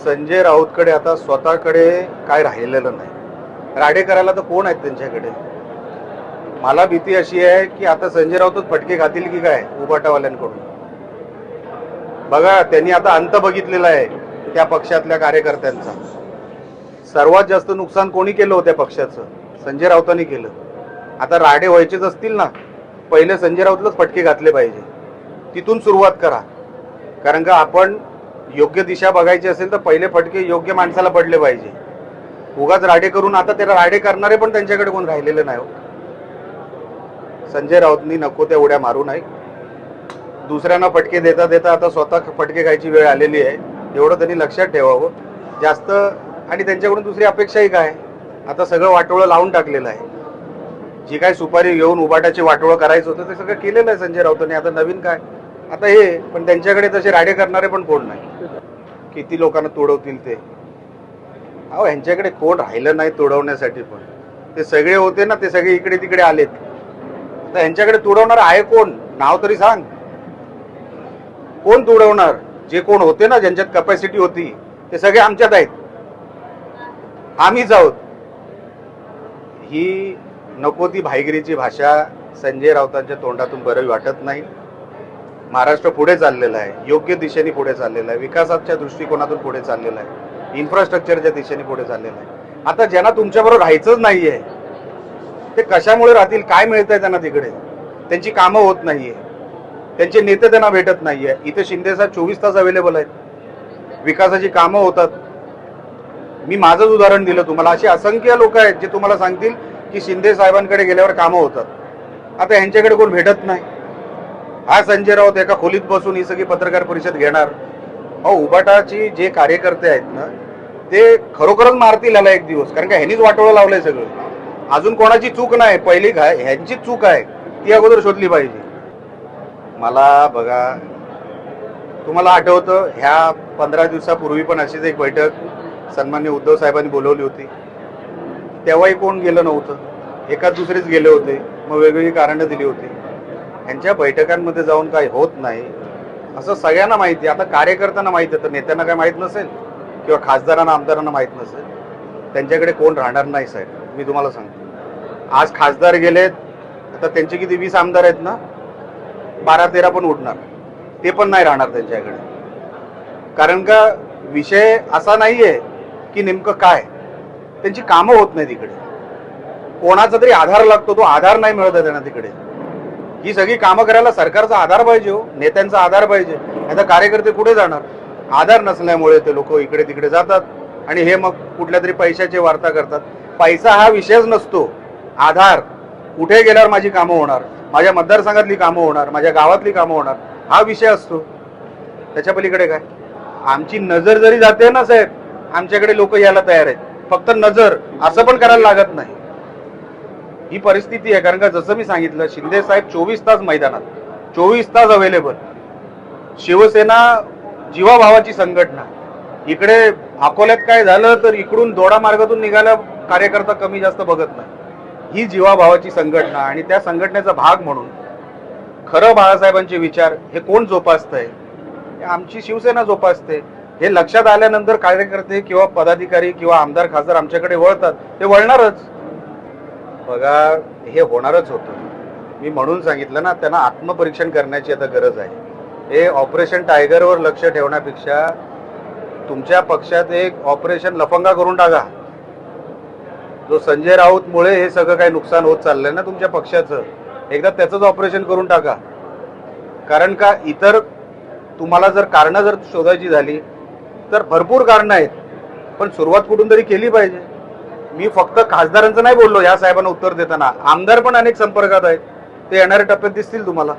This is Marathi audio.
संजय राऊतकडे आता स्वतःकडे काय राहिलेलं नाही। राडे करायला तर कोण आहेत त्यांच्याकडे? मला भीती अशी आहे की आता संजय राऊतच फटके खातील की काय उबाटावाल्यांकडून। बघा, त्यांनी आता अंत बघितलेला आहे त्या पक्षातल्या कार्यकर्त्यांचा। सर्वात जास्त नुकसान कोणी केलं होतं पक्षाचं? संजय राऊतांनी केलं। आता राडे व्हायचेच असतील ना, पहिले संजय राऊतलाच फटके घातले पाहिजे, तिथून सुरुवात करा। कारण का आपण योग्य दिशा बघायची असेल तर पहिले फटके योग्य माणसाला पडले पाहिजे। उगाच राडे करून आता त्याला राडे करणारे पण त्यांच्याकडे कोण राहिलेले नाही हो। संजय राऊतनी नको त्या उड्या मारू नाही, दुसऱ्यांना फटके देता देता आता स्वतः फटके खायची वेळ आलेली आहे, एवढं त्यांनी लक्षात ठेवावं जास्त। आणि त्यांच्याकडून दुसरी अपेक्षाही काय? आता सगळं वाटोळं लावून टाकलेलं आहे। जी काय सुपारी घेऊन उबाटाचे वाटोळं करायचं होतं ते सगळं केलेलं आहे संजय राऊतांनी। आता नवीन काय? आता हे पण त्यांच्याकडे तसे राडे करणारे पण कोण नाही। किती लोकांना तोडवतील ते? अहो, यांच्याकडे कोण राहिलं नाही तोडवण्यासाठी। पण ते सगळे होते ना, ते सगळे इकडे तिकडे आलेत। तर यांच्याकडे तोडवणार आहे कोण? नाव तरी सांग, कोण तोडवणार? जे कोण होते ना, ज्यांच्यात कॅपॅसिटी होती ते सगळे आमच्यात आहेत, आम्हीच आहोत। ही नको ती भाईगिरीची भाषा संजय राऊतांच्या तोंडातून बरं वाटत नाही। महाराष्ट्र पुढे चाललेला आहे, योग्य दिशेने पुढे चाललेला आहे, विकासाच्या दृष्टिकोनातून पुढे चाललेला आहे, इन्फ्रास्ट्रक्चरच्या दिशेने पुढे चाललेला आहे। आता ज्यांना तुमच्याबरोबर राहायचंच नाहीये ते कशामुळे राहतील? काय मिळतंय त्यांना तिकडे? त्यांची कामं होत नाहीये, त्यांचे नेते त्यांना भेटत नाहीये। इथे शिंदे साहेब 24 तास अवेलेबल आहेत, विकासाची कामं होतात। मी माझंच उदाहरण दिलं तुम्हाला, असे असंख्य लोक आहेत जे तुम्हाला सांगतील की शिंदे साहेबांकडे गेल्यावर कामं होतात। आता यांच्याकडे कोण भेटत नाही। हा संजय राऊत एका खोलीत बसून ही सगळी पत्रकार परिषद घेणार। अहो, उबाटाची जे कार्यकर्ते आहेत ना, ते खरोखरच मारतील याला एक दिवस, कारण का ह्यांनीच वाटोळं लावलंय सगळं। अजून कोणाची चूक नाही, पहिली काय ह्यांचीच चूक आहे, ती अगोदर शोधली पाहिजे। मला बघा, तुम्हाला आठवतं ह्या 15 दिवसापूर्वी पण अशीच एक बैठक सन्मान्य उद्धव साहेबांनी बोलवली होती, तेव्हाही कोण गेलं नव्हतं, एकाच दुसरेच गेले होते, मग वेगवेगळी कारणं दिली होती। यांच्या बैठकांमध्ये जाऊन काही होत नाही असं सगळ्यांना माहिती आहे। आता कार्यकर्त्यांना माहिती आहे, तर नेत्यांना काय माहीत नसेल? किंवा खासदारांना आमदारांना माहीत नसेल? त्यांच्याकडे कोण राहणार नाही साहेब, मी तुम्हाला सांगतो। आज खासदार गेलेत, आता त्यांचे किती 20 आमदार आहेत ना, 12-13 पण उठणार, ते पण नाही राहणार त्यांच्याकडे। कारण का विषय असा नाहीये की नेमकं काय, त्यांची कामं होत नाही तिकडे, कोणाचा तरी आधार लागतो, तो आधार नाही मिळत आहे त्यांना तिकडे। ही सगळी कामं करायला सरकारचा आधार पाहिजे हो, नेत्यांचा आधार पाहिजे। आता कार्यकर्ते कुठे जाणार? आधार नसल्यामुळे ते लोक इकडे तिकडे जातात आणि हे मग कुठल्या तरी पैशाची वार्ता करतात। पैसा हा विषयच नसतो, आधार। कुठे गेल्यावर माझी कामं होणार, माझ्या मतदारसंघातली कामं होणार, माझ्या गावातली कामं होणार, हा विषय असतो। त्याच्या पलीकडे काय? आमची नजर जरी जाते ना साहेब, आमच्याकडे लोक यायला तयार आहेत, फक्त नजर, असं पण करायला लागत नाही। ही परिस्थिती आहे। कारण का जसं मी सांगितलं, शिंदे साहेब 24 तास मैदानात, 24 तास अवेलेबल। शिवसेना जीवाभावाची संघटना, इकडे अकोल्यात काय झालं तर इकडून दोडा मार्गातून निघायला कार्यकर्ता कमी जास्त बघत नाही। ही जीवाभावाची संघटना, आणि त्या संघटनेचा भाग म्हणून खरं बाळासाहेबांचे विचार हे कोण जोपासतंय? आमची शिवसेना जोपासते। हे लक्षात आल्यानंतर कार्यकर्ते किंवा पदाधिकारी किंवा आमदार खासदार आमच्याकडे वळतात, ते वळणारच। बघा, हे होणारच होतं। मी म्हणून सांगितलं ना, त्यांना आत्मपरीक्षण करण्याची आता गरज आहे। हे ऑपरेशन टायगरवर लक्ष ठेवण्यापेक्षा तुमच्या पक्षात एक ऑपरेशन लफंगा करून टाका। जो संजय राऊत मुळे हे सगळं काही नुकसान होत चाललंय ना तुमच्या पक्षाचं, एकदा त्याचंच ऑपरेशन करून टाका। कारण का इतर तुम्हाला जर कारणं जर शोधायची झाली तर भरपूर कारणं आहेत, पण सुरुवात कुठून तरी केली पाहिजे। मी फक्त खासदारांचं नाही बोललो या साहेबांना उत्तर देताना, आमदार पण अनेक संपर्कात आहेत, ते येणाऱ्या टप्प्यात दिसतील तुम्हाला।